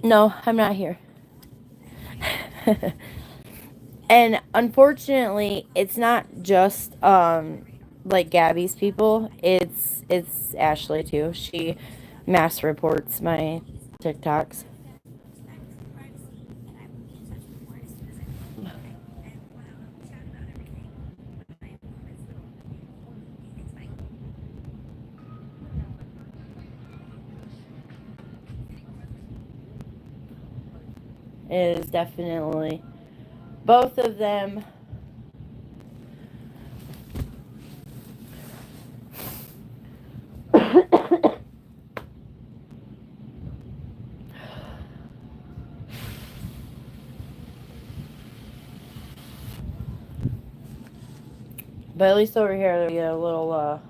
No, I'm not here. And unfortunately, it's not just like Gabby's people. It's Ashley too. She mass reports my TikToks. It is definitely both of them. But at least over here, we get a little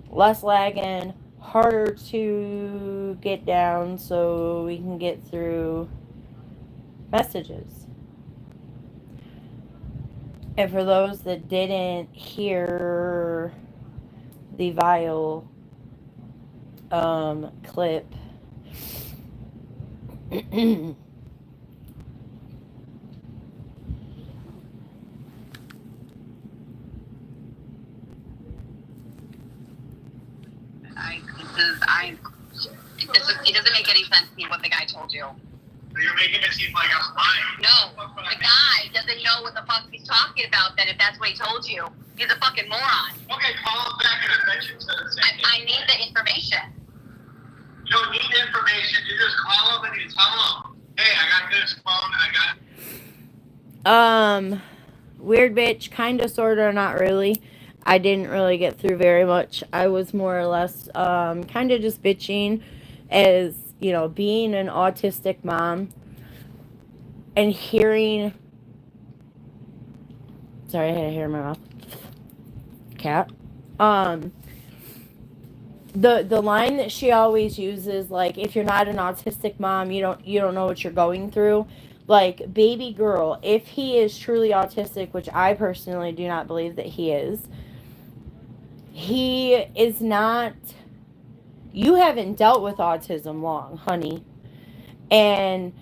less lagging, harder to get down so we can get through messages. And for those that didn't hear the Vile clip, It doesn't make any sense to me what the guy told you. You're making it seem like I'm lying. No, the guy doesn't know what the fuck he's talking about. Then if that's what he told you, he's a fucking moron. Okay, call him back and mention to the same. I need the information. You don't need the information. You just call him and you tell him, hey, I got this phone. weird bitch, kinda, sorta, not really. I didn't really get through very much. I was more or less kinda just bitching as, being an autistic mom and hearing. Sorry, I had a hair in my mouth. Cat. The line that she always uses, like, if you're not an autistic mom, you don't know what you're going through. Like, baby girl, if he is truly autistic, which I personally do not believe that he is not. You haven't dealt with autism long, honey. And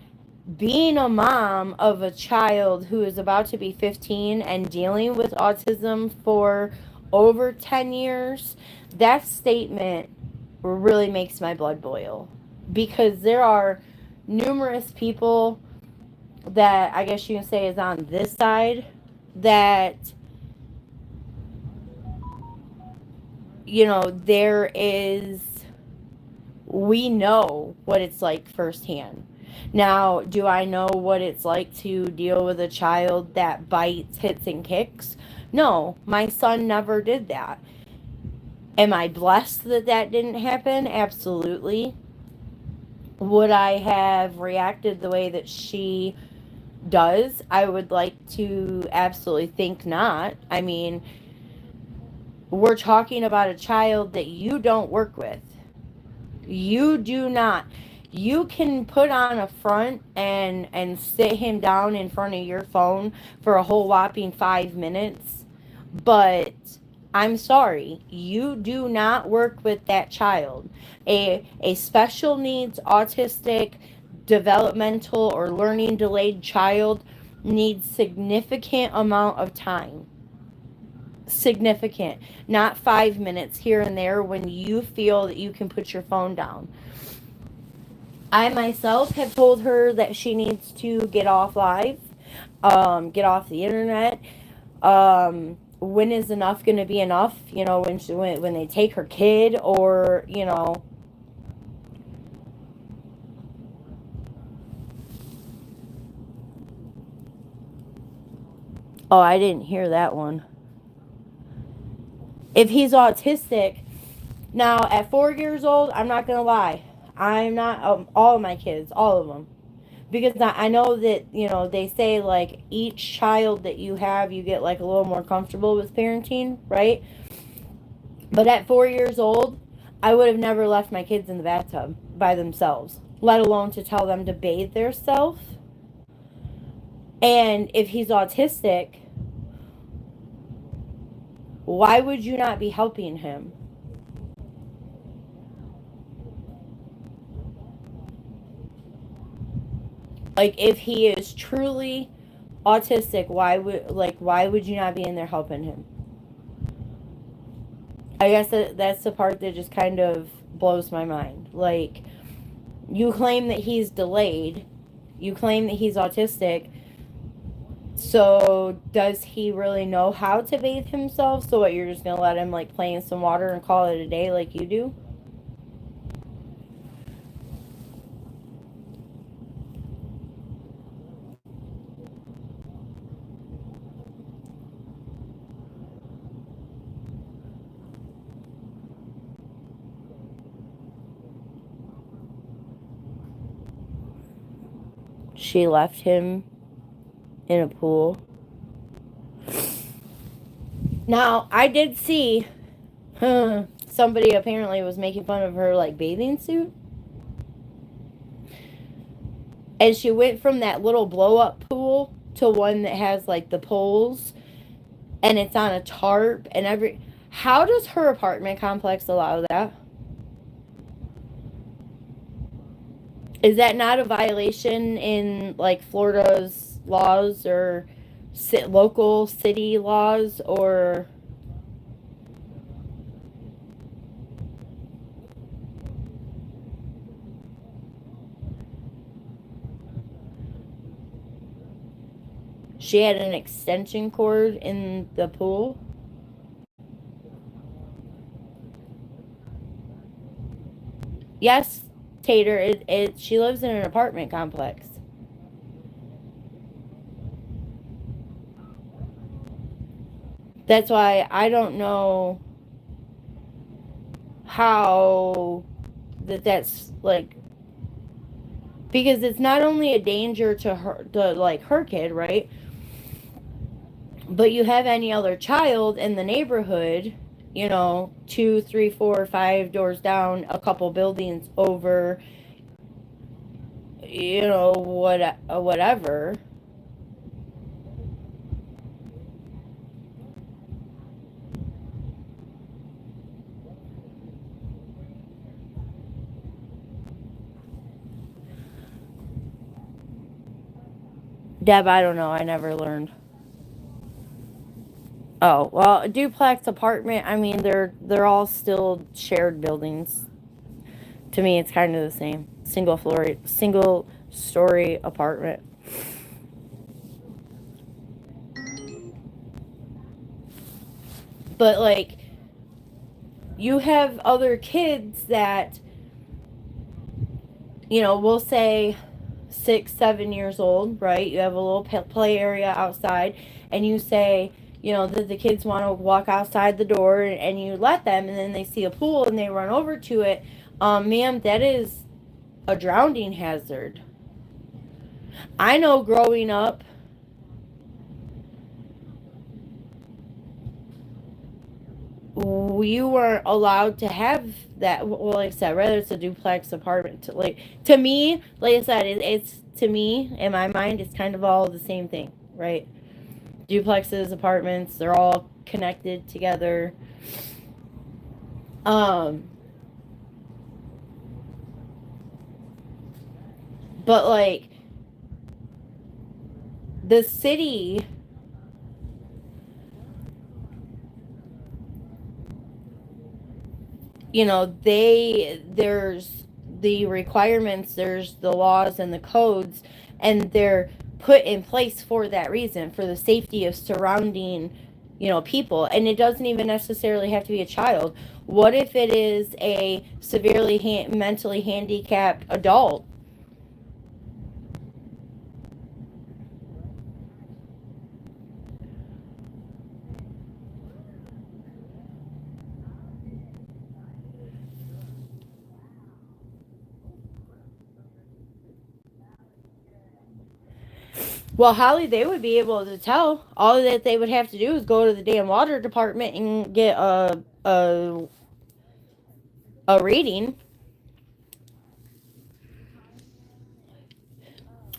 being a mom of a child who is about to be 15 and dealing with autism for over 10 years, that statement really makes my blood boil. Because there are numerous people that I guess you can say is on this side that, there is. We know what it's like firsthand. Now, do I know what it's like to deal with a child that bites, hits, and kicks? No, my son never did that. Am I blessed that that didn't happen? Absolutely. Would I have reacted the way that she does? I would like to absolutely think not. I mean, we're talking about a child that you don't work with. You do not. You can put on a front and sit him down in front of your phone for a whole whopping 5 minutes, but I'm sorry, you do not work with that child. A special needs, autistic, developmental, or learning delayed child needs significant amount of time. Significant, not 5 minutes here and there when you feel that you can put your phone down. I myself have told her that she needs to get off live, get off the internet. When is enough going to be enough? When they take her kid, or Oh, I didn't hear that one. If he's autistic, now at 4 years old, I'm not gonna lie. I'm not all of my kids, all of them, because I know that they say like each child that you have, you get like a little more comfortable with parenting, right? But at 4 years old, I would have never left my kids in the bathtub by themselves, let alone to tell them to bathe themselves. And if he's autistic, why would you not be helping him? Like, if he is truly autistic, why would you not be in there helping him? I guess that's the part that just kind of blows my mind. Like, you claim that he's delayed, you claim that he's autistic, so does he really know how to bathe himself? So what, you're just gonna let him like play in some water and call it a day like you do? She left him in a pool. Now, I did see somebody apparently was making fun of her like bathing suit. And she went from that little blow up pool to one that has like the poles and it's on a tarp and how does her apartment complex allow that? Is that not a violation in like Florida's laws or local city laws or? She had an extension cord in the pool. Yes, Tater, she lives in an apartment complex. That's why I don't know how that's like, because it's not only a danger to her, to like her kid, right? But you have any other child in the neighborhood, 2, 3, 4, 5 doors down, a couple buildings over, whatever. Deb, I don't know. I never learned. Oh, well, a duplex apartment, I mean, they're all still shared buildings. To me, it's kind of the same. Single story apartment. But like, you have other kids that, we'll say 6, 7 years old, right? You have a little play area outside, and you say, that the kids want to walk outside the door, and you let them, and then they see a pool and they run over to it. Ma'am, that is a drowning hazard. I know growing up, you weren't allowed to have that. Well, like I said, whether it's a duplex apartment, to me, like I said, it's to me, in my mind, it's kind of all the same thing, right? Duplexes, apartments, they're all connected together. But like, the city, there's the requirements, there's the laws and the codes, and they're put in place for that reason, for the safety of surrounding, people. And it doesn't even necessarily have to be a child. What if it is a severely mentally handicapped adult? Well, Holly, they would be able to tell. All that they would have to do is go to the damn water department and get a reading.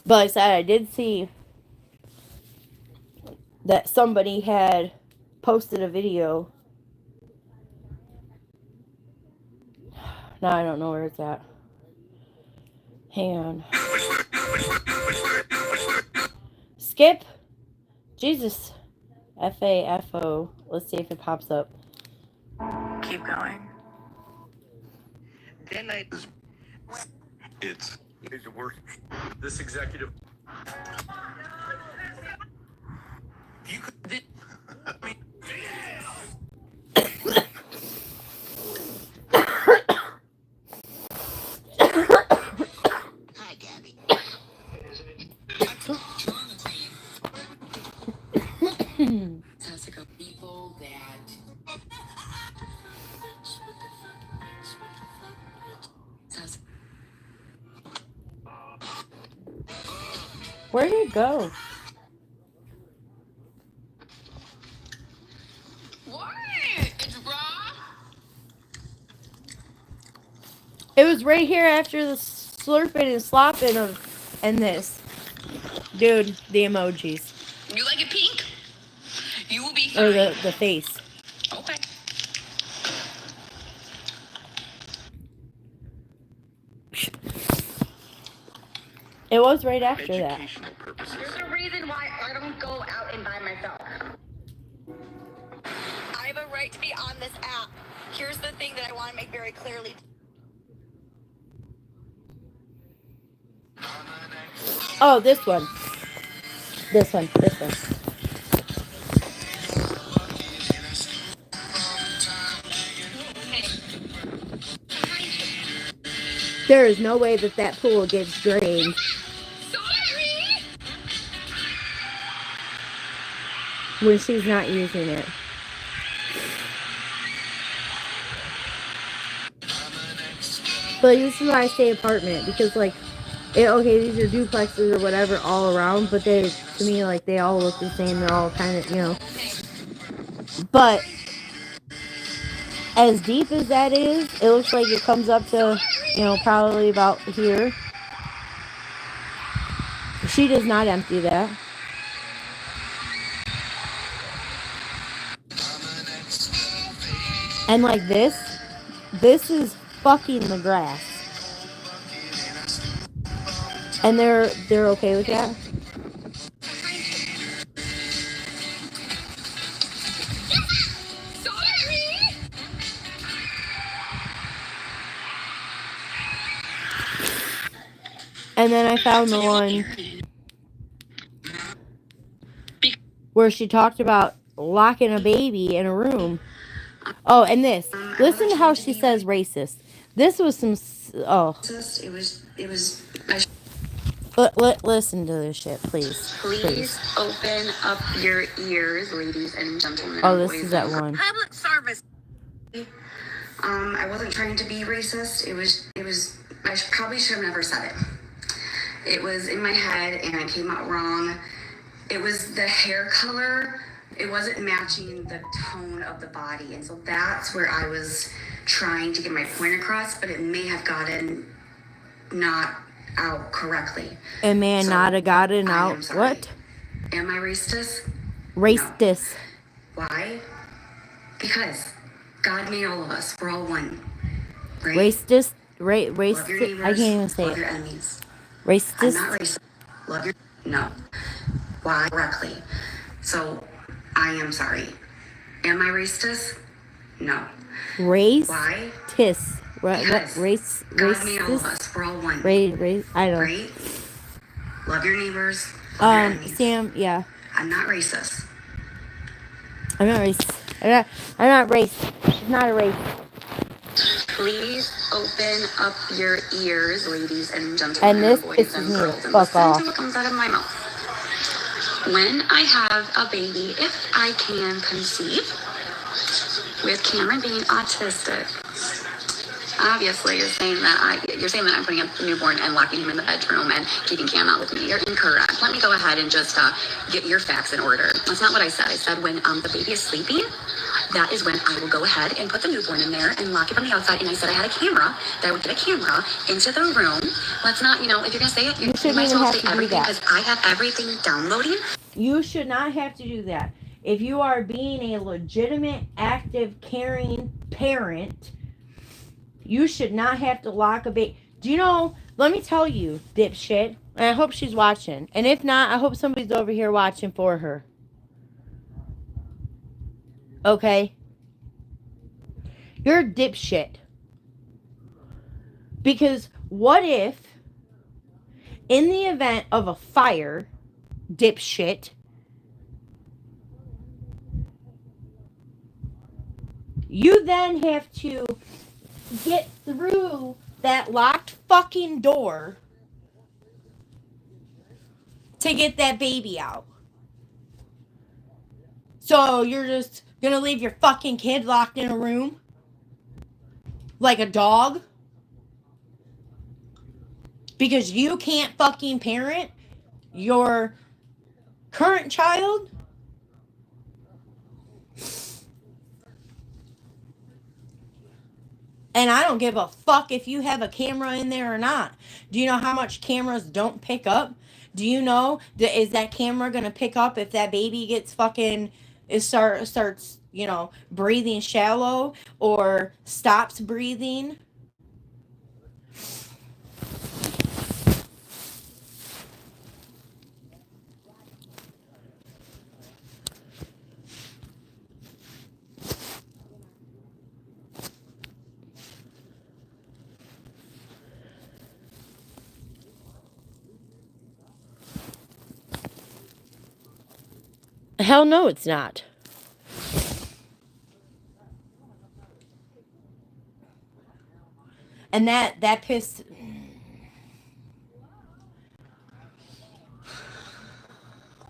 But like I said, I did see that somebody had posted a video. Now I don't know where it's at. Hang on. Skip. Jesus. FAFO. Let's see if it pops up. Keep going. Then it's major work. This executive. You could. Hi, Gabby. Classical people that. Where did it go? What? It's raw? It was right here after the slurping and slopping and this. Dude, the emojis. You like it pink? You will be fine. Or the face. Okay. It was right after that. There's a reason why I don't go out and buy myself. I have a right to be on this app. Here's the thing that I want to make very clearly. Oh, this one. This one. There is no way that pool gets drained. Sorry! When she's not using it. But this is why I say apartment, because like, okay, these are duplexes or whatever all around, but to me, like, they all look the same. They're all kind of, But as deep as that is, it looks like it comes up to, probably about here. She does not empty that. And like this is fucking the grass. And they're okay with that? Sorry! And then I found the one where she talked about locking a baby in a room. Oh, and this. Listen to how she says racist. This was some. Oh. It was. Listen to this shit, please. Please open up your ears, ladies and gentlemen. Oh, this is that one. Public service. I wasn't trying to be racist. It was. I probably should have never said it. It was in my head and it came out wrong. It was the hair color. It wasn't matching the tone of the body. And so that's where I was trying to get my point across, but it may have gotten not out correctly. It may not have gotten out. What? Am I racist? Racist. No. Why? Because God made all of us. We're all one. Right? Racist. Love your neighbors, I can't even say love it. your enemies. Racist. I'm not racist. Love your... No. Why? Correctly. So, I am sorry. Am I racist? No. Race. Why? Tis. Because Race. God made all of us. We're all one. Race. I don't know. Right? Love your neighbors. Love your enemies. Sam. Yeah. I'm not racist. I'm not racist. I'm not racist. It's not a race. Please open up your ears, ladies and gentlemen. And this boys and pisses me girls, the and fuck listen off. to what comes out of my mouth. When I have a baby, if I can conceive, with Cameron being autistic, obviously you're saying that I'm putting a newborn and locking him in the bedroom and keeping Cam out with me. You're incorrect. Let me go ahead and just get your facts in order. That's not what I said. I said when the baby is sleeping, that is when I will go ahead and put the newborn in there and lock it from the outside. And I said I had a camera, that I would get a camera into the room. Let's not, if you're going to say it, you might as well say everything because I have everything downloading. You should not have to do that. If you are being a legitimate, active, caring parent, you should not have to lock a baby. Do you know, let me tell you, dipshit, And I hope she's watching. And if not, I hope somebody's over here watching for her. Okay? You're a dipshit. Because what if, in the event of a fire, dipshit, you then have to get through that locked fucking door to get that baby out? So you're just gonna leave your fucking kid locked in a room? Like a dog? Because you can't fucking parent your current child? And I don't give a fuck if you have a camera in there or not. Do you know how much cameras don't pick up? Do you know is that camera gonna pick up if that baby gets fucking starts, you know, breathing shallow or stops breathing? Hell no, it's not. And that pissed.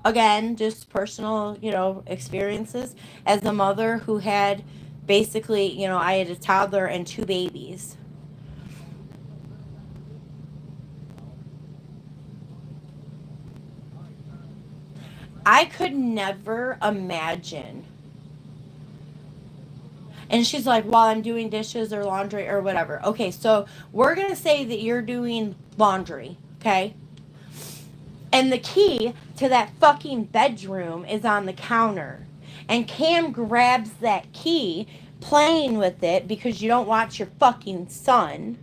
Again, just personal, you know, experiences. As a mother who had basically, you know, I had a toddler and 2 babies. I could never imagine. And she's like, while I'm doing dishes or laundry or whatever. Okay, so we're going to say that you're doing laundry, okay? And the key to that fucking bedroom is on the counter. And Cam grabs that key, playing with it because you don't watch your fucking son.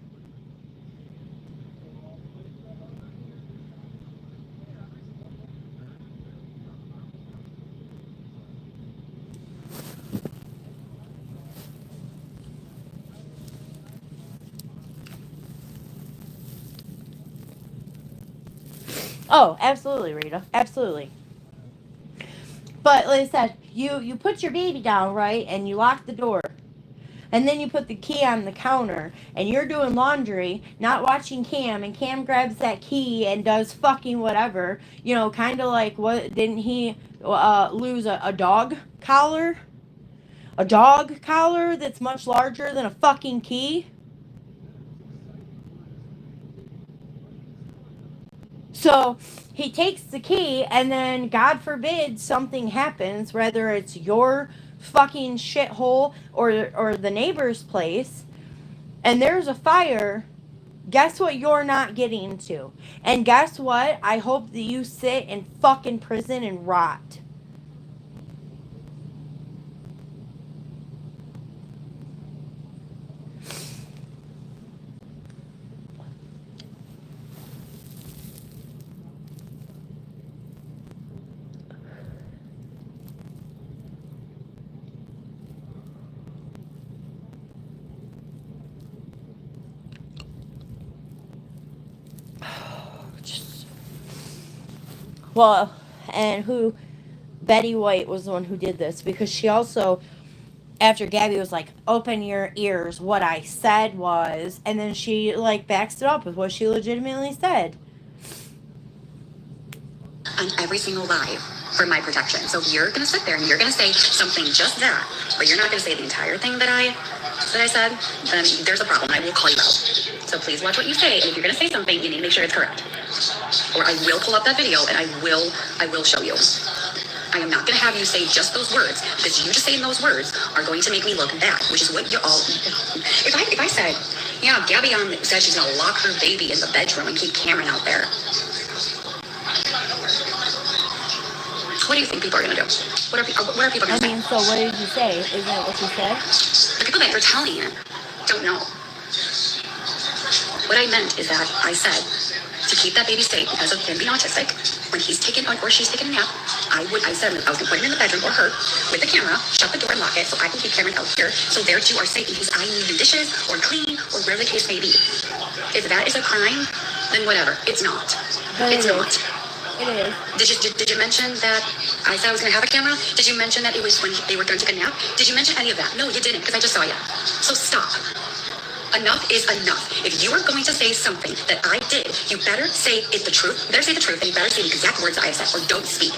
Oh, absolutely, Rita. Absolutely. But like I said, you put your baby down, right? And you lock the door. And then you put the key on the counter and you're doing laundry, not watching Cam, and Cam grabs that key and does fucking whatever. You know, kind of like, what, didn't he lose a dog collar? A dog collar that's much larger than a fucking key? So he takes the key, and then God forbid something happens, whether it's your fucking shithole or the neighbor's place, and there's a fire. Guess what you're not getting to? And guess what? I hope that you sit in fucking prison and rot. Well, and who, Betty White was the one who did this, because she also, after Gabby was like, open your ears, what I said was, and then she like backs it up with what she legitimately said. On every single live for my protection. So you're gonna sit there and you're gonna say something just that, but you're not gonna say the entire thing that I said, then there's a problem. I will call you out. So please watch what you say, and if you're gonna say something, you need to make sure it's correct. Or I will pull up that video and I will show you. I am not gonna have you say just those words, because you just saying those words are going to make me look bad, which is what you all. If I said, yeah, Gabby said she's gonna lock her baby in the bedroom and keep Cameron out there. What do you think people are going to do? What are people going to say? I mean, so what did you say? Isn't that what you said? The people that you're telling don't know. What I meant is that I said to keep that baby safe because of him being autistic, when he's taken or she's taken a nap, I said I was going to put him in the bedroom or her with the camera, shut the door and lock it so I can keep Cameron out here so there too are safe in case I need to do dishes or clean or whatever the case may be. If that is a crime, then whatever. It's not. But it's not. It is. Did you mention that I said I was going to have a camera? Did you mention that it was when they were going to take a nap? Did you mention any of that? No, you didn't because I just saw you. So stop. Enough is enough. If you are going to say something that I did, you better say it the truth. You better say the truth and you better say the exact words that I have said or don't speak.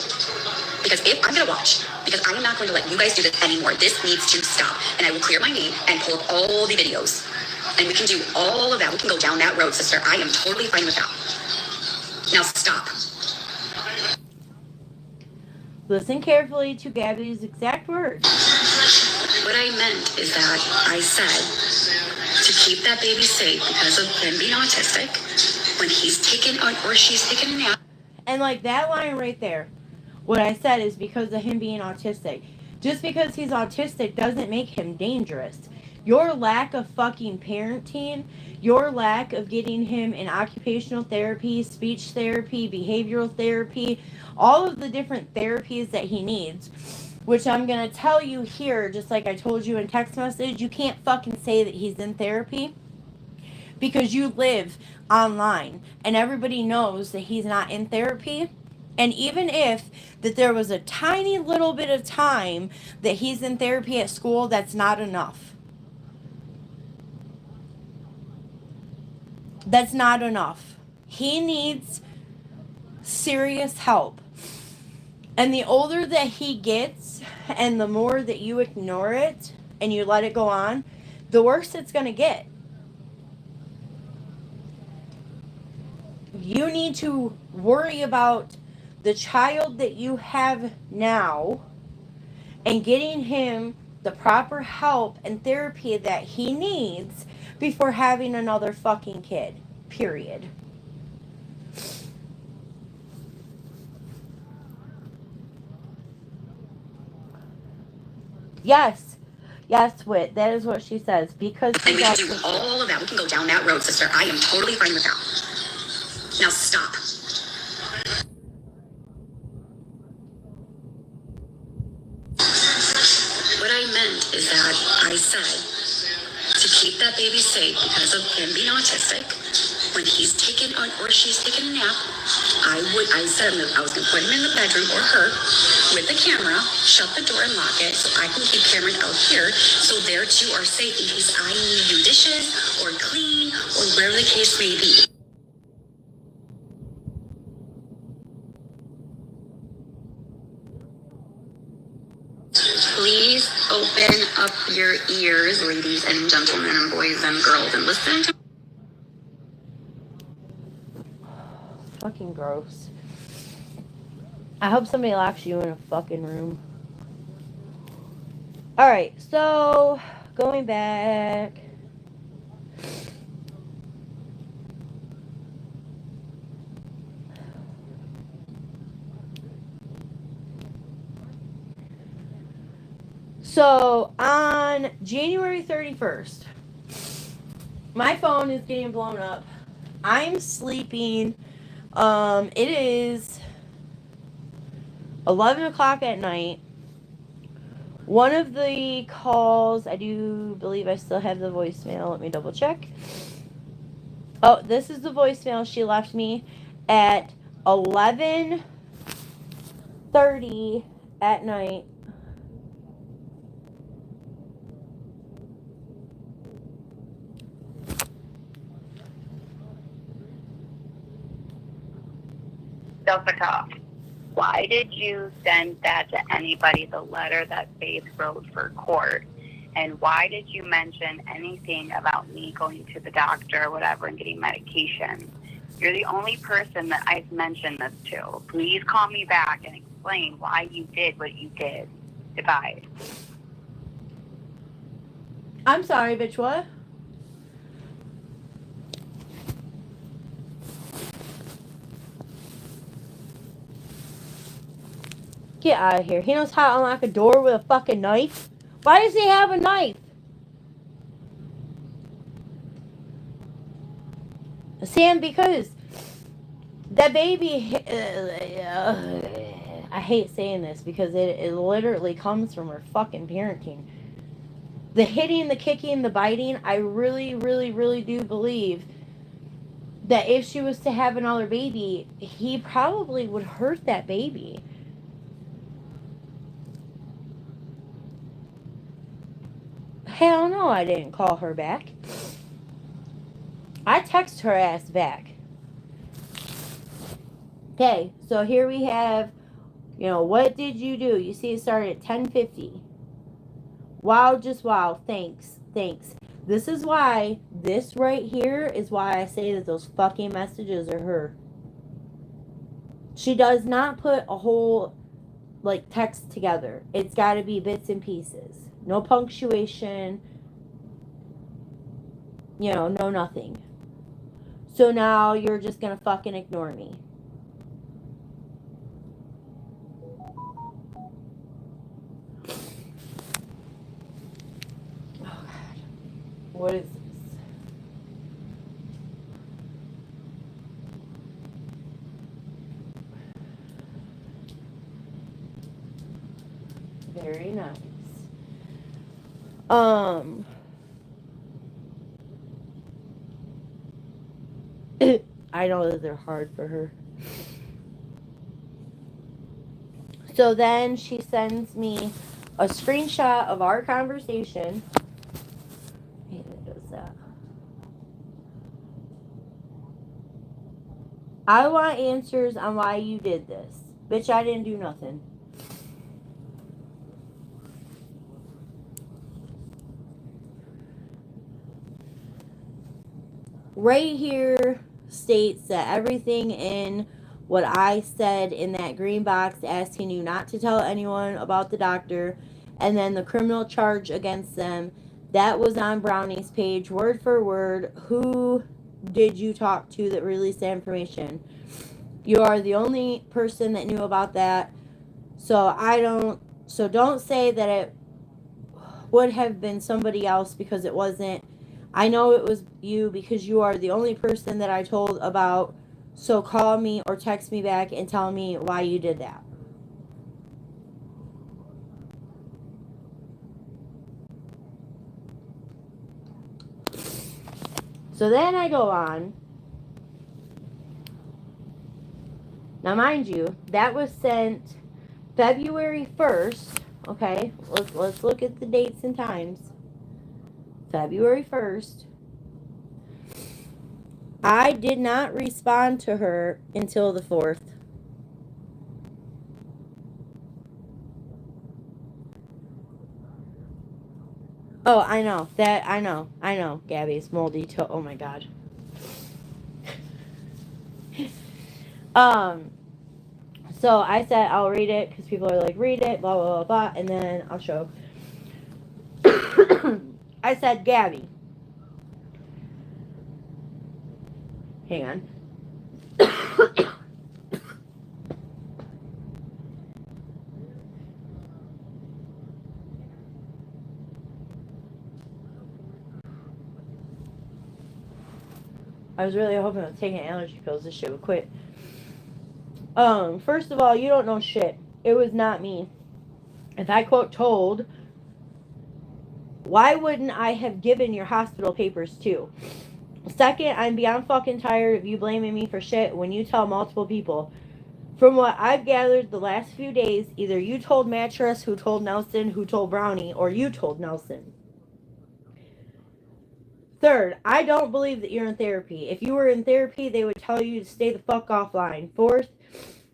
Because if I'm going to watch, because I am not going to let you guys do this anymore. This needs to stop. And I will clear my name and pull up all the videos. And we can do all of that. We can go down that road, sister. I am totally fine with that. Now stop. Listen carefully to Gabby's exact words. What I meant is that I said to keep that baby safe because of him being autistic, when he's taken or she's taken a nap. And like that line right there, what I said is because of him being autistic. Just because he's autistic doesn't make him dangerous. Your lack of fucking parenting, your lack of getting him in occupational therapy, speech therapy, behavioral therapy, all of the different therapies that he needs, which I'm going to tell you here, just like I told you in text message, you can't fucking say that he's in therapy because you live online and everybody knows that he's not in therapy. And even if that there was a tiny little bit of time that he's in therapy at school, that's not enough. That's not enough. He needs serious help. And the older that he gets and the more that you ignore it and you let it go on, the worse it's going to get. You need to worry about the child that you have now and getting him the proper help and therapy that he needs before having another fucking kid. Period. Yes. Yes, Wit. That is what she says. Because and we can do all of that. We can go down that road, sister. I am totally fine with that. Now stop. What I meant is that I said to keep that baby safe because of him being autistic, when he's taken or she's taken a nap, I said I was going to put him in the bedroom or her with the camera, shut the door and lock it so I can keep Cameron out here so there too are safe in case I need to do dishes or clean or whatever the case may be. Please open up your ears, ladies and gentlemen and boys and girls, and listen to fucking gross. I hope somebody locks you in a fucking room. Alright, so going back. So on January 31st, my phone is getting blown up. I'm sleeping. It is 11 o'clock at night. One of the calls, I do believe I still have the voicemail. Let me double check. Oh, this is the voicemail she left me at 11:30 at night. Jessica, why did you send that to anybody, the letter that Faith wrote for court? And why did you mention anything about me going to the doctor or whatever and getting medication? You're the only person that I've mentioned this to. Please call me back and explain why you did what you did. Goodbye. I'm sorry, bitch, what? Get out of here. He knows how to unlock a door with a fucking knife. Why does he have a knife? Sam, because That baby, I hate saying this because it literally comes from her fucking parenting. The hitting, the kicking, the biting, I really, really, really do believe that if she was to have another baby, he probably would hurt that baby. Hell no, I didn't call her back. I text her ass back. Okay, so here we have, what did you do? You see it started at 10:50. Wow, just wow. Thanks. This is why, this right here is why I say that those fucking messages are her. She does not put a whole, text together. It's got to be bits and pieces. No punctuation. No nothing. So now you're just going to fucking ignore me. Oh, God. What is this? Very nice. I know that they're hard for her. So then she sends me a screenshot of our conversation. Hey, that does that. I want answers on why you did this. Bitch, I didn't do nothing. Right here states that everything in what I said in that green box asking you not to tell anyone about the doctor, and then the criminal charge against them, that was on Brownie's page, word for word. Who did you talk to that released that information? You are the only person that knew about that. So don't say that it would have been somebody else, because it wasn't. I know it was you because you are the only person that I told about. So call me or text me back and tell me why you did that. So then I go on. Now, mind you, that was sent February 1st. Okay, let's look at the dates and times. February 1st. I did not respond to her until the 4th. Oh, I know. I know. Gabby's moldy toe. Oh my god. So I said I'll read it because people are like, read it, blah, blah, blah, blah, and then I'll show. I said, Gabby. Hang on. I was really hoping with taking allergy pills this shit would quit. First of all, you don't know shit. It was not me. If I quote told, why wouldn't I have given your hospital papers too? Second, I'm beyond fucking tired of you blaming me for shit when you tell multiple people. From what I've gathered the last few days, either you told Mattress, who told Nelson, who told Brownie, or you told Nelson. Third, I don't believe that you're in therapy. If you were in therapy, they would tell you to stay the fuck offline. Fourth,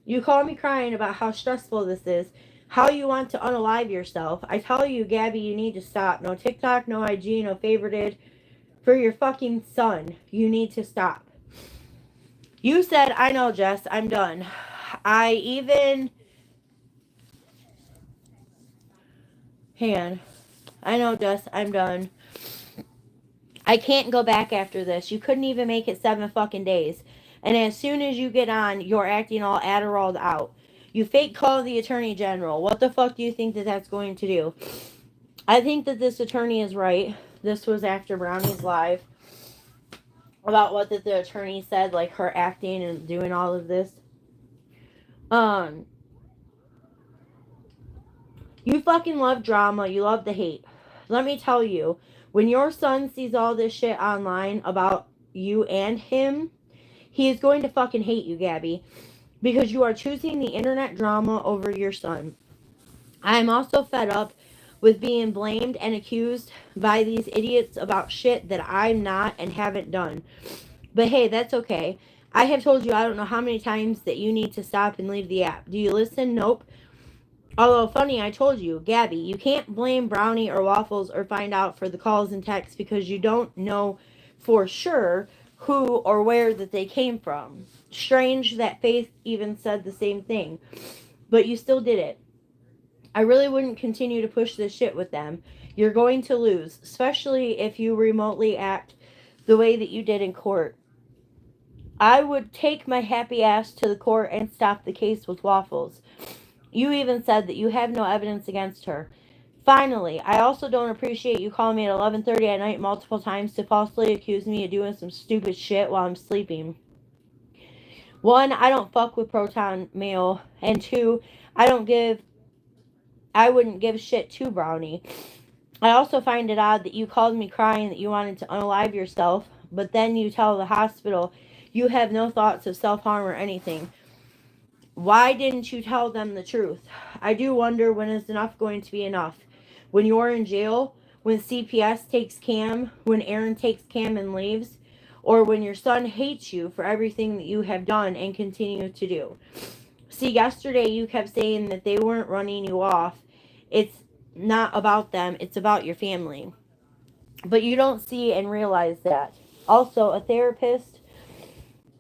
you call me crying about how stressful this is, how you want to unalive yourself. I tell you, Gabby, you need to stop. No TikTok, no IG, no favorited. For your fucking son, you need to stop. You said, I know, Jess, I'm done. Hang on. I know, Jess, I'm done. I can't go back after this. You couldn't even make it 7 fucking days. And as soon as you get on, you're acting all Adderalled out. You fake call the attorney general. What the fuck do you think that that's going to do? I think that this attorney is right. This was after Brownie's live. about what the attorney said, like her acting and doing all of this. You fucking love drama. You love the hate. Let me tell you, when your son sees all this shit online about you and him, he is going to fucking hate you, Gabby, because you are choosing the internet drama over your son. I am also fed up with being blamed and accused by these idiots about shit that I'm not and haven't done. But hey, that's okay. I have told you I don't know how many times that you need to stop and leave the app. Do you listen? Nope. Although funny, I told you, Gabby, you can't blame Brownie or Waffles or find out for the calls and texts because you don't know for sure who or where that they came from. Strange that Faith even said the same thing. But you still did it. I really wouldn't continue to push this shit with them. You're going to lose, especially if you remotely act the way that you did in court. I would take my happy ass to the court and stop the case with Waffles. You even said that you have no evidence against her. Finally, I also don't appreciate you calling me at 11:30 at night multiple times to falsely accuse me of doing some stupid shit while I'm sleeping. One, I don't fuck with Proton Mail, and two, I wouldn't give shit to Brownie. I also find it odd that you called me crying that you wanted to unalive yourself, but then you tell the hospital you have no thoughts of self-harm or anything. Why didn't you tell them the truth? I do wonder when is enough going to be enough. When you're in jail, when CPS takes Cam, when Aaron takes Cam and leaves, or when your son hates you for everything that you have done and continue to do. See, yesterday you kept saying that they weren't running you off. It's not about them, it's about your family. But you don't see and realize that. Also, a therapist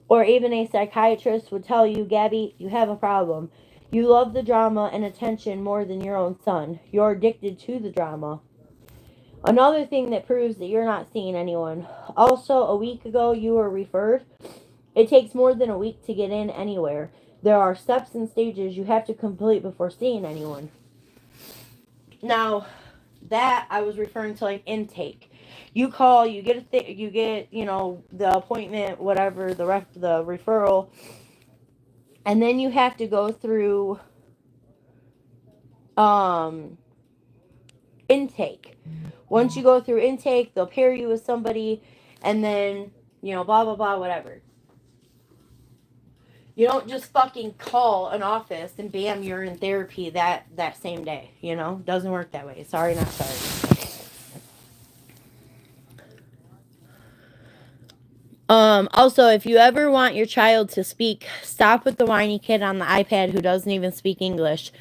or even a psychiatrist would tell you, Gabby, you have a problem. You love the drama and attention more than your own son. You're addicted to the drama. Another thing that proves that you're not seeing anyone. Also, a week ago you were referred. It takes more than a week to get in anywhere. There are steps and stages you have to complete before seeing anyone. Now, that I was referring to like intake. You call, you get you get, the appointment, whatever, the referral, and then you have to go through intake. Once you go through intake, they'll pair you with somebody, and then, blah blah blah, whatever. You don't just fucking call an office and bam, you're in therapy that same day. Doesn't work that way. Sorry, not sorry. Also, if you ever want your child to speak, stop with the whiny kid on the iPad who doesn't even speak English.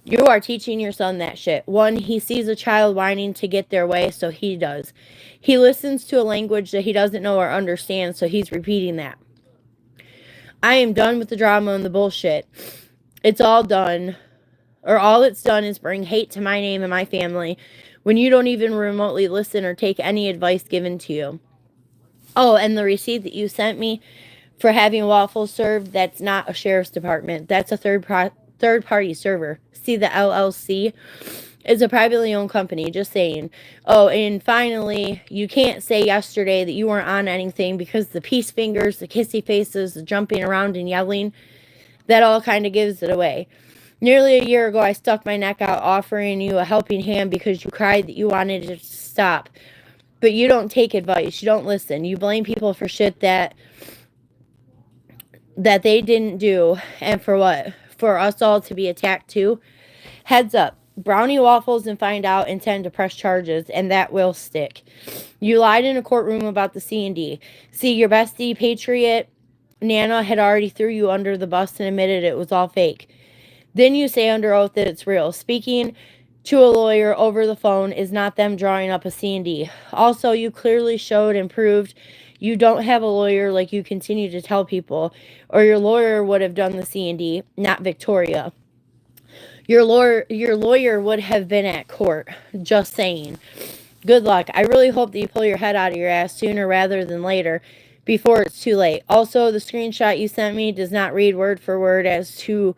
You are teaching your son that shit. One, he sees a child whining to get their way, so he does. He listens to a language that he doesn't know or understand, so he's repeating that. I am done with the drama and the bullshit. It's all done, or all it's done is bring hate to my name and my family when you don't even remotely listen or take any advice given to you. Oh, and the receipt that you sent me for having waffles served, that's not a sheriff's department. That's a third-party server. See, the LLC is a privately owned company, just saying. Oh, and finally, you can't say yesterday that you weren't on anything because the peace fingers, the kissy faces, the jumping around and yelling, that all kind of gives it away. Nearly a year ago, I stuck my neck out offering you a helping hand because you cried that you wanted it to stop. But you don't take advice. You don't listen. You blame people for shit that they didn't do. And for what? For us all to be attacked too? Heads up. Brownie Waffles and Find Out intend to press charges, and that will stick. You lied in a courtroom about the C&D. See, your bestie, Patriot, Nana, had already threw you under the bus and admitted it was all fake. Then you say under oath that it's real. Speaking to a lawyer over the phone is not them drawing up a C&D. Also, you clearly showed and proved you don't have a lawyer like you continue to tell people, or your lawyer would have done the C&D, not Victoria. Your lawyer would have been at court. Just saying. Good luck. I really hope that you pull your head out of your ass sooner rather than later, before it's too late. Also, the screenshot you sent me does not read word for word as to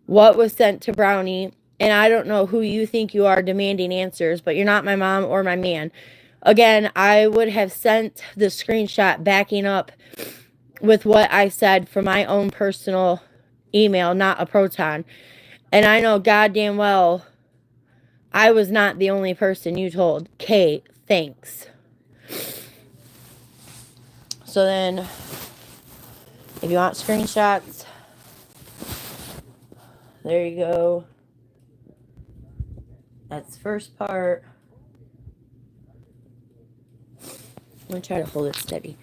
what was sent to Brownie, and I don't know who you think you are demanding answers, but you're not my mom or my man. Again, I would have sent the screenshot backing up with what I said from my own personal email, not a Proton. And I know goddamn well I was not the only person you told. Kate, thanks. So then, if you want screenshots, there you go. That's the first part. I'm going to try to hold it steady.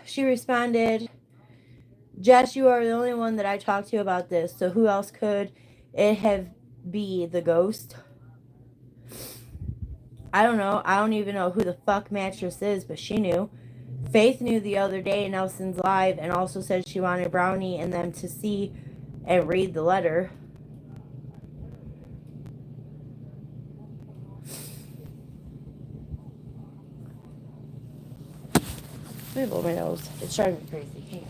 She responded, Jess, you are the only one that I talked to about this, so who else could it have be the ghost? I don't know. I don't even know who the fuck Mattress is, but she knew. Faith knew the other day in Nelson's live and also said she wanted Brownie and them to see and read the letter. Let me blow my nose. It's driving me crazy. Hang on.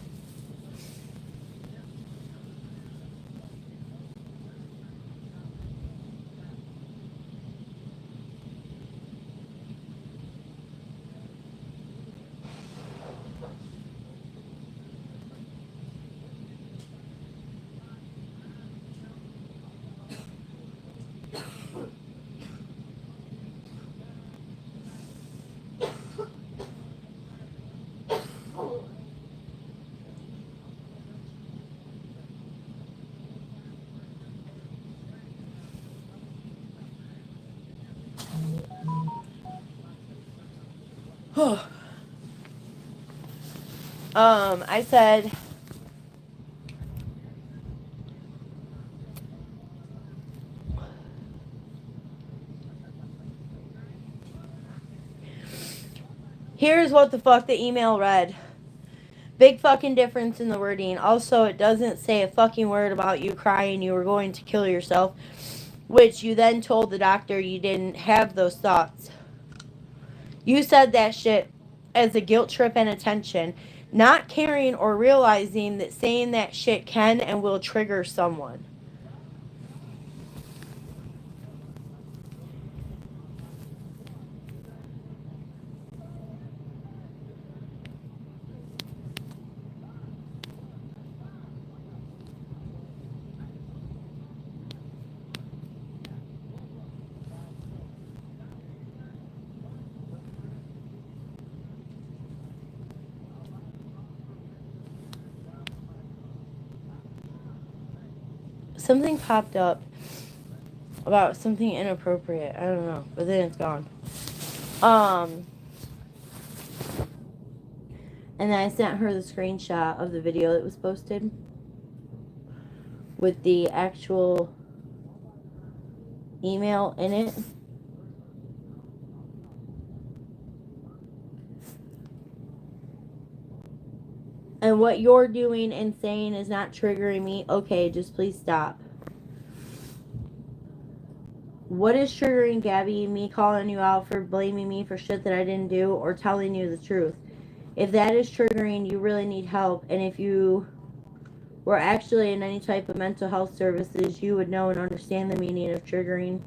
I said, here's what the fuck the email read. Big fucking difference in the wording. Also, it doesn't say a fucking word about you crying you were going to kill yourself, which you then told the doctor you didn't have those thoughts. You said that shit as a guilt trip and attention, not caring or realizing that saying that shit can and will trigger someone. Something popped up about something inappropriate. I don't know, but then it's gone. And then I sent her the screenshot of the video that was posted with the actual email in it. And what you're doing and saying is not triggering me. Okay, just please stop. What is triggering, Gabby? Me calling you out for blaming me for shit that I didn't do or telling you the truth? If that is triggering, you really need help. And if you were actually in any type of mental health services, you would know and understand the meaning of triggering.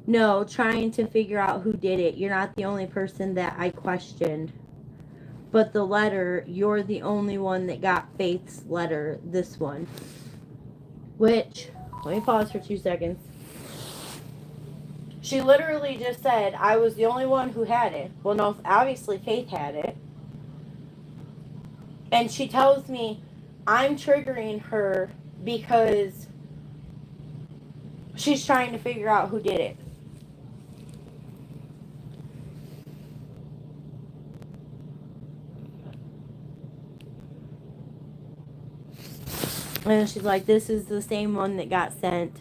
No, trying to figure out who did it. You're not the only person that I questioned. but the letter, you're the only one that got Faith's letter, this one. Which, let me pause for 2 seconds. She literally just said, I was the only one who had it. Well, no, obviously Faith had it. And she tells me I'm triggering her because she's trying to figure out who did it. And she's like, this is the same one that got sent.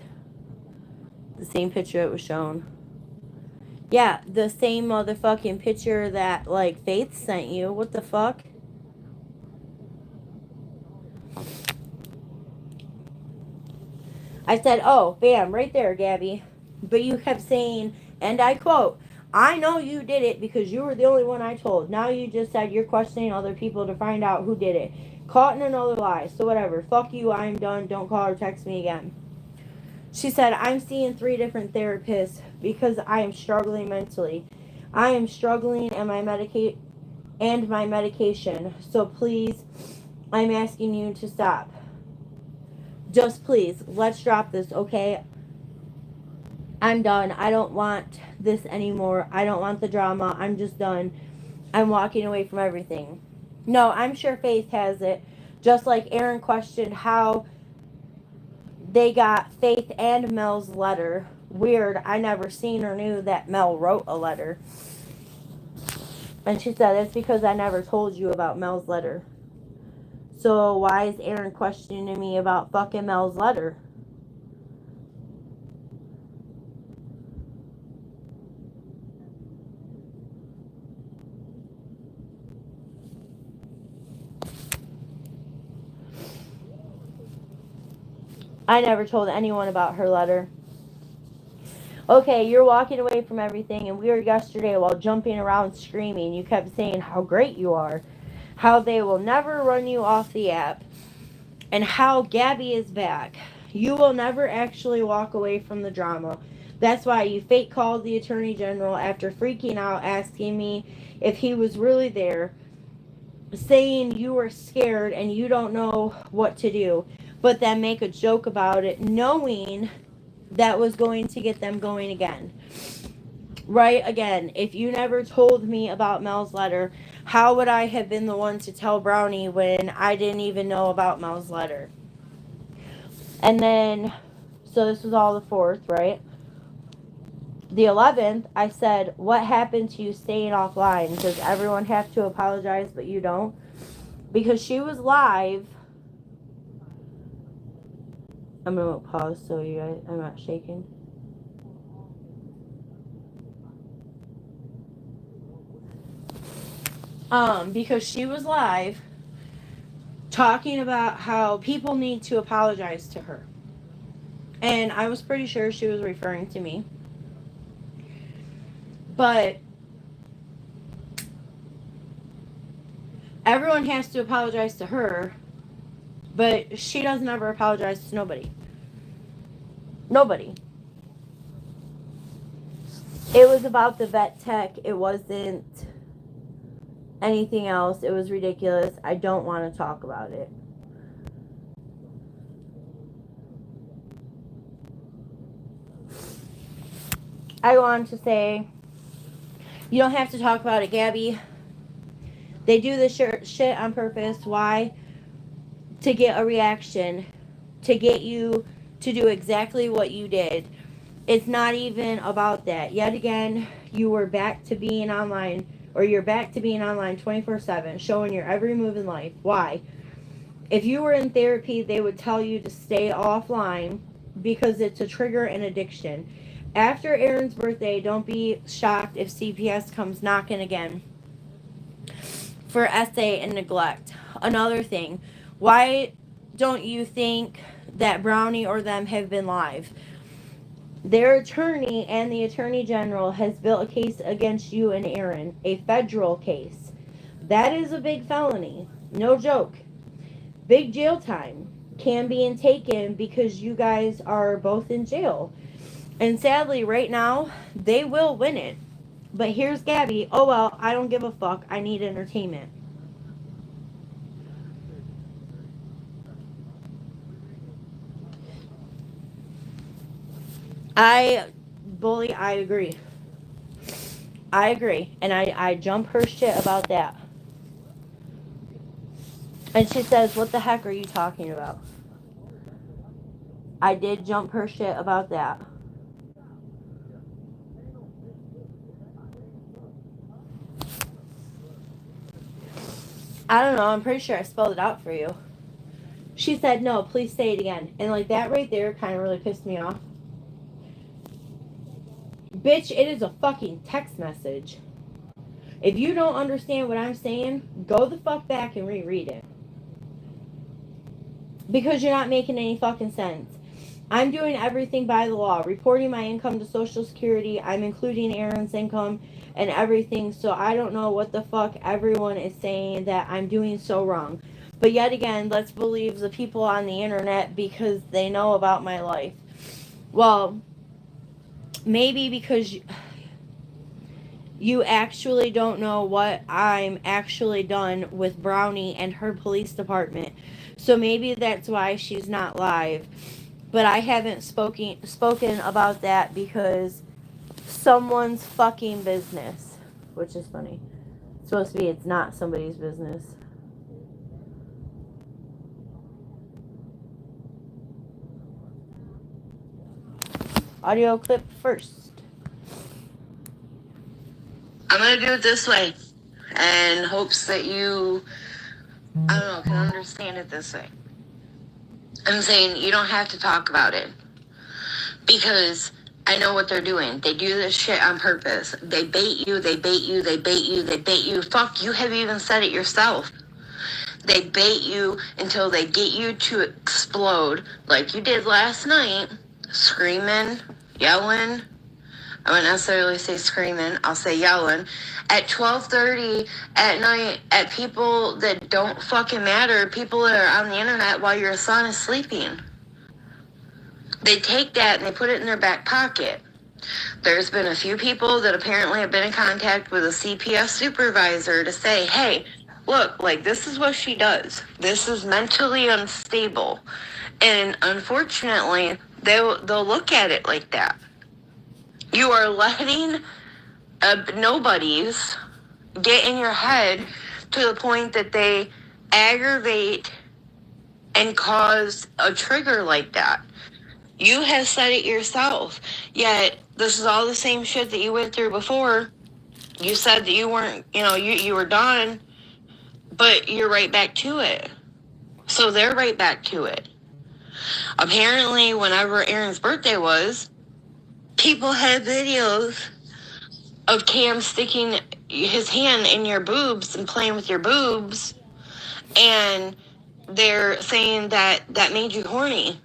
The same picture that was shown. Yeah, the same motherfucking picture that, like, Faith sent you. What the fuck? I said, oh, bam, right there, Gabby. But you kept saying, and I quote, I know you did it because you were the only one I told. Now you just said you're questioning other people to find out who did it. Caught in another lie. So whatever. Fuck you. I'm done. Don't call or text me again. She said, I'm seeing 3 different therapists because I am struggling mentally. I am struggling and my medication. So please, I'm asking you to stop. Just please, let's drop this, okay? I'm done. I don't want this anymore. I don't want the drama. I'm just done. I'm walking away from everything. No, I'm sure Faith has it. Just like Aaron questioned how they got Faith and Mel's letter. Weird. I never seen or knew that Mel wrote a letter. And she said, it's because I never told you about Mel's letter. So why is Aaron questioning me about fucking Mel's letter? I never told anyone about her letter. Okay, you're walking away from everything, and we were yesterday while jumping around screaming. You kept saying how great you are, how they will never run you off the app, and how Gabby is back. You will never actually walk away from the drama. That's why you fake called the Attorney General after freaking out, asking me if he was really there, saying you were scared and you don't know what to do, but then make a joke about it, knowing that was going to get them going again. Right? Again, if you never told me about Mel's letter, how would I have been the one to tell Brownie when I didn't even know about Mel's letter? And then, so this was all the 4th, right? The 11th, I said, what happened to you staying offline? Does everyone have to apologize, but you don't? Because she was live. I'm going to pause so you guys, I'm not shaking. Because she was live talking about how people need to apologize to her. And I was pretty sure she was referring to me. But everyone has to apologize to her, but she doesn't ever apologize to nobody. Nobody. It was about the vet tech. It wasn't anything else. It was ridiculous. I don't want to talk about it. I go on to say, you don't have to talk about it, Gabby. They do this shit on purpose. Why? To get a reaction. To get you to do exactly what you did. It's not even about that. Yet again, you were back to being online, or you're back to being online 24/7, showing your every move in life. Why? If you were in therapy, they would tell you to stay offline because it's a trigger and addiction. After Aaron's birthday, don't be shocked if CPS comes knocking again for essay and neglect. Another thing, why don't you think that Brownie or them have been live? Their attorney and the Attorney General has built a case against you and Aaron, a federal case. That is a big felony. No joke. Big jail time can be taken because you guys are both in jail. And sadly, right now, they will win it. But here's Gabby. Oh, well, I don't give a fuck. I need entertainment. Bully, I agree. I agree. And I jump her shit about that. And she says, what the heck are you talking about? I did jump her shit about that. I don't know. I'm pretty sure I spelled it out for you. She said, no, please say it again. And like that right there kind of really pissed me off. Bitch, it is a fucking text message. If you don't understand what I'm saying, go the fuck back and reread it. Because you're not making any fucking sense. I'm doing everything by the law. Reporting my income to Social Security. I'm including Aaron's income and everything. So I don't know what the fuck everyone is saying that I'm doing so wrong. But yet again, let's believe the people on the internet because they know about my life. Well, maybe because you actually don't know what I'm actually done with Brownie and her police department. So maybe that's why she's not live. But I haven't spoken about that because someone's fucking business. Which is funny. It's supposed to be it's not somebody's business. Audio clip first. I'm going to do it this way in hopes that you, I don't know, can understand it this way. I'm saying you don't have to talk about it because I know what they're doing. They do this shit on purpose. They bait you, they bait you, they bait you, they bait you. Fuck, you have even said it yourself. They bait you until they get you to explode like you did last night, screaming, yelling. I wouldn't necessarily say screaming, I'll say yelling, at 12:30 at night at people that don't fucking matter, people that are on the internet while your son is sleeping. They take that and they put it in their back pocket. There's been a few people that apparently have been in contact with a CPS supervisor to say, hey, look, like this is what she does. This is mentally unstable. And unfortunately, they'll look at it like that. You are letting nobodies get in your head to the point that they aggravate and cause a trigger like that. You have said it yourself, yet this is all the same shit that you went through before. You said that you weren't, you were done, but you're right back to it. So they're right back to it. Apparently, whenever Aaron's birthday was, people had videos of Cam sticking his hand in your boobs and playing with your boobs, and they're saying that made you horny.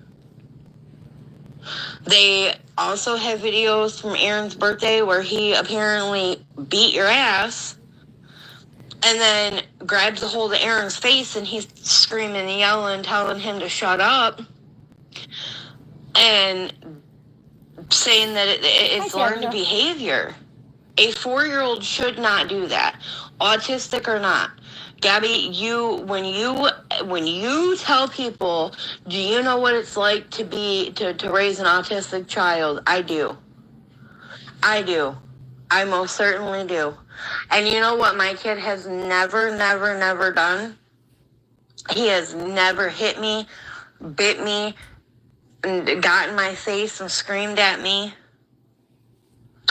They also have videos from Aaron's birthday where he apparently beat your ass and then grabs a hold of Aaron's face and he's screaming and yelling, telling him to shut up and saying that it's learned behavior. A 4-year-old should not do that, autistic or not. Gabby, when you tell people, do you know what it's like to raise an autistic child? I do. I most certainly do. And you know what my kid has never done? He has never hit me, bit me, and got in my face and screamed at me.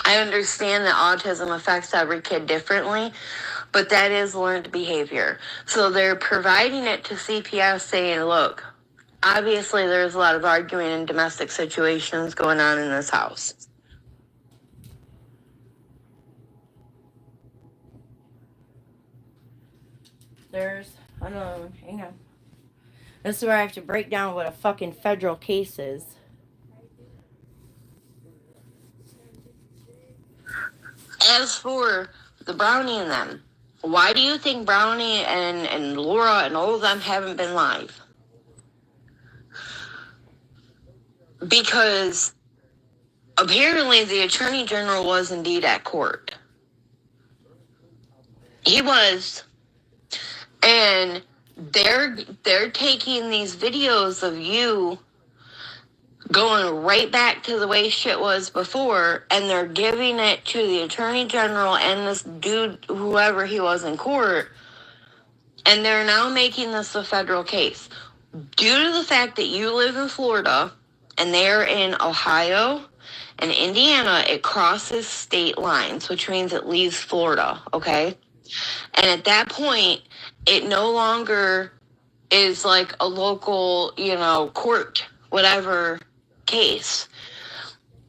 I understand that autism affects every kid differently, but that is learned behavior. So they're providing it to CPS saying, look, obviously there's a lot of arguing and domestic situations going on in this house. There's another one. Hang on. This is where I have to break down what a fucking federal case is. As for the Brownie and them, why do you think Brownie and Laura and all of them haven't been live? Because apparently the Attorney General was indeed at court. He was. And they're taking these videos of you going right back to the way shit was before, and they're giving it to the attorney general and this dude, whoever he was in court, and they're now making this a federal case. Due to the fact that you live in Florida and they're in Ohio and Indiana, it crosses state lines, which means it leaves Florida, okay? And at that point, it no longer is like a local, court, whatever case.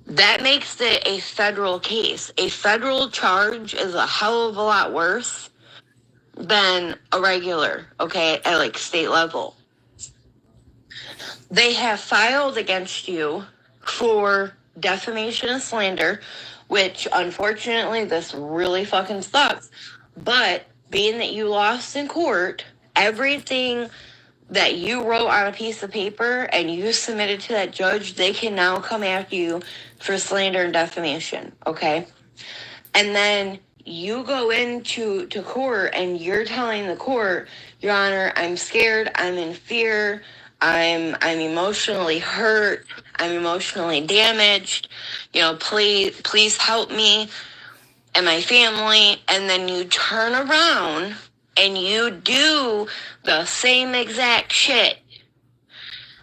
That makes it a federal case. A federal charge is a hell of a lot worse than a regular, okay, at like state level. They have filed against you for defamation and slander, which unfortunately this really fucking sucks. But being that you lost in court, everything that you wrote on a piece of paper and you submitted to that judge, they can now come after you for slander and defamation, okay? And then you go into court and you're telling the court, Your Honor, I'm scared, I'm in fear, I'm emotionally hurt, I'm emotionally damaged, please help me and my family. And then you turn around and you do the same exact shit.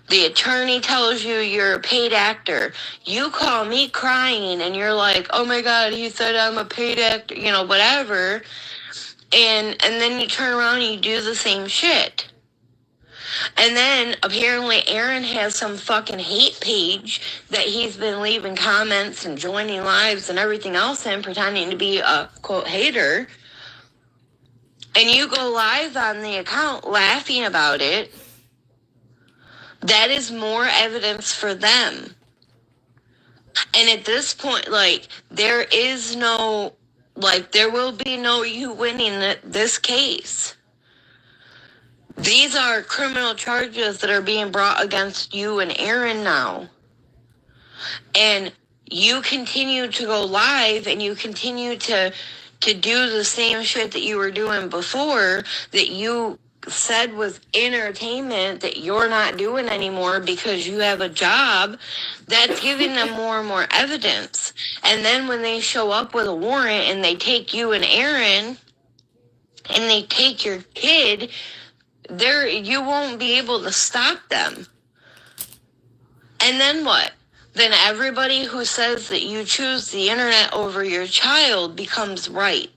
The attorney tells you you're a paid actor. You call me crying and you're like, oh my God, he said I'm a paid actor, whatever. And then you turn around and you do the same shit. And then apparently Aaron has some fucking hate page that he's been leaving comments and joining lives and everything else in, pretending to be a quote hater. And you go live on the account laughing about it. That is more evidence for them. And at this point, there is no, there will be no you winning this case. These are criminal charges that are being brought against you and Aaron now. And you continue to go live and you continue to do the same shit that you were doing before, that you said was entertainment, that you're not doing anymore because you have a job. That's giving them more and more evidence. And then when they show up with a warrant and they take you and Aaron and they take your kid, you won't be able to stop them. And then what? Then everybody who says that you choose the internet over your child becomes right.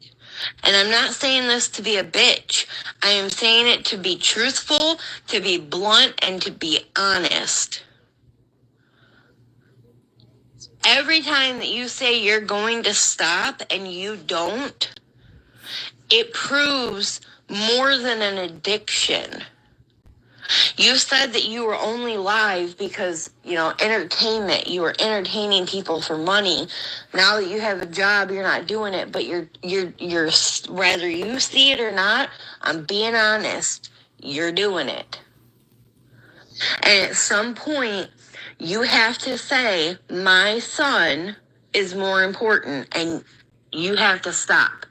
And I'm not saying this to be a bitch. I am saying it to be truthful, to be blunt, and to be honest. Every time that you say you're going to stop and you don't, it proves more than an addiction. You said that you were only live because, entertainment. You were entertaining people for money. Now that you have a job, you're not doing it, but you're whether you see it or not, I'm being honest, you're doing it. And at some point, you have to say, my son is more important, and you have to stop.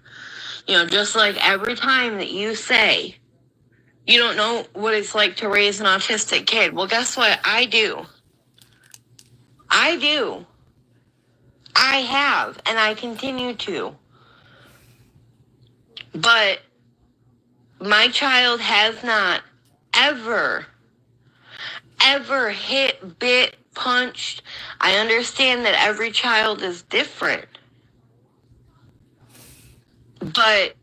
Just like every time that you say, you don't know what it's like to raise an autistic kid. Well, guess what? I do. I have, and I continue to. But my child has not ever hit, bit, punched. I understand that every child is different. But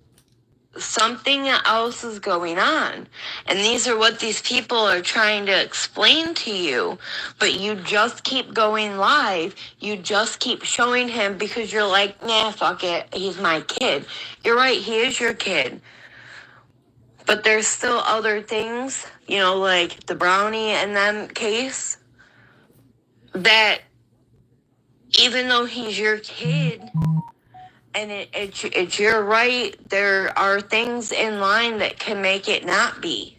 something else is going on. And these are what these people are trying to explain to you. But you just keep going live. You just keep showing him because you're like, nah, fuck it. He's my kid. You're right, he is your kid. But there's still other things, like the Brownie and them case, that even though he's your kid, and it's your right, there are things in line that can make it not be.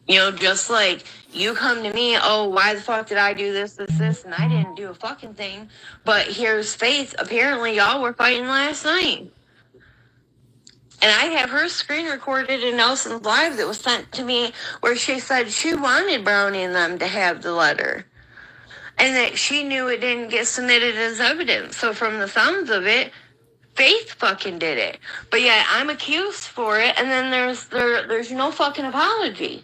Just like you come to me, oh, why the fuck did I do this, and I didn't do a fucking thing. But here's Faith. Apparently y'all were fighting last night. And I have her screen recorded in Nelson's live that was sent to me where she said she wanted Brownie and them to have the letter. And that she knew it didn't get submitted as evidence. So from the sounds of it, Faith fucking did it. But yet I'm accused for it, and then there's no fucking apology.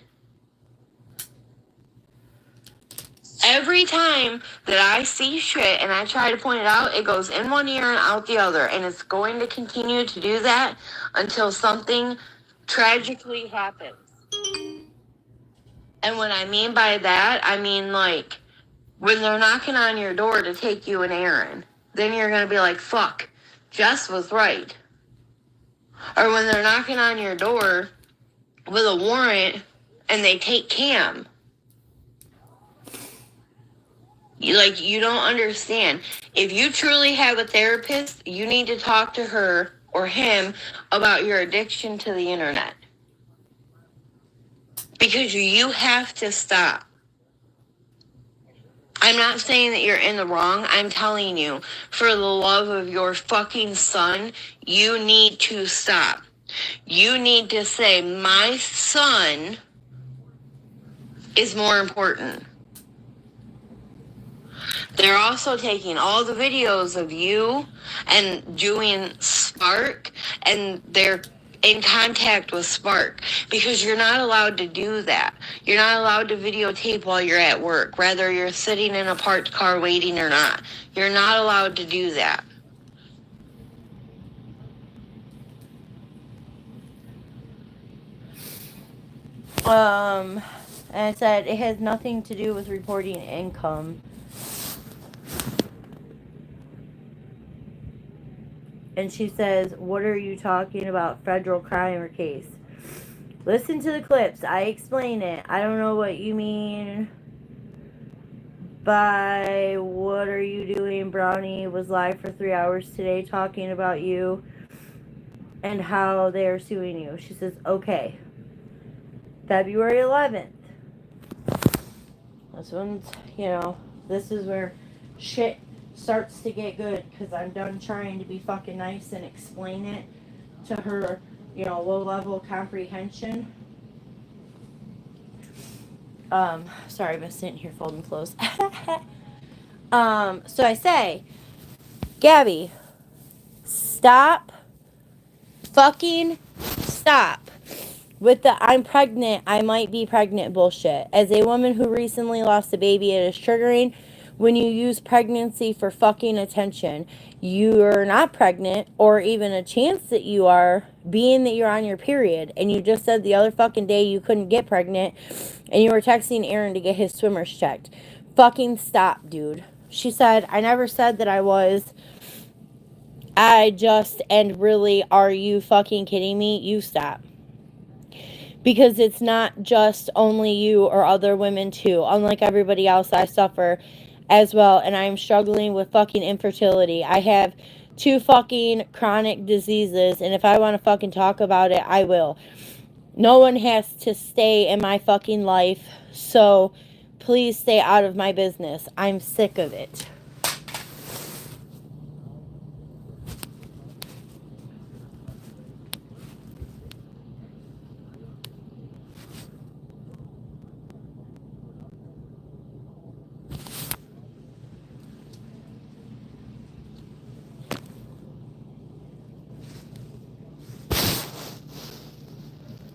Every time that I see shit and I try to point it out, it goes in one ear and out the other. And it's going to continue to do that until something tragically happens. And what I mean by that, I mean like when they're knocking on your door to take you an errand, then you're going to be like, fuck, Jess was right. Or when they're knocking on your door with a warrant and they take Cam. You don't understand. If you truly have a therapist, you need to talk to her or him about your addiction to the internet. Because you have to stop. I'm not saying that you're in the wrong. I'm telling you, for the love of your fucking son, you need to stop. You need to say, my son is more important. They're also taking all the videos of you and doing Spark, and they're in contact with Spark because you're not allowed to do that. You're not allowed to videotape while you're at work, whether you're sitting in a parked car waiting or not. You're not allowed to do that. And I said it has nothing to do with reporting income. And she says, what are you talking about? Federal crime or case? Listen to the clips. I explain it. I don't know what you mean by what are you doing. Brownie was live for 3 hours today talking about you and how they are suing you. She says, okay. February 11th. This one's, this is where shit starts to get good because I'm done trying to be fucking nice and explain it to her, low-level comprehension. Sorry, I've been sitting here folding clothes. So I say, Gabby, stop with the I'm pregnant, I might be pregnant bullshit. As a woman who recently lost a baby, it is triggering when you use pregnancy for fucking attention. You're not pregnant, or even a chance that you are, being that you're on your period. And you just said the other fucking day you couldn't get pregnant, and you were texting Aaron to get his swimmers checked. Fucking stop, dude. She said, I never said that I was. And really, are you fucking kidding me? You stop. Because it's not just only you or other women too. Unlike everybody else, I suffer as well. And I'm struggling with fucking infertility. I have 2 fucking chronic diseases. And if I want to fucking talk about it, I will. No one has to stay in my fucking life. So please stay out of my business. I'm sick of it.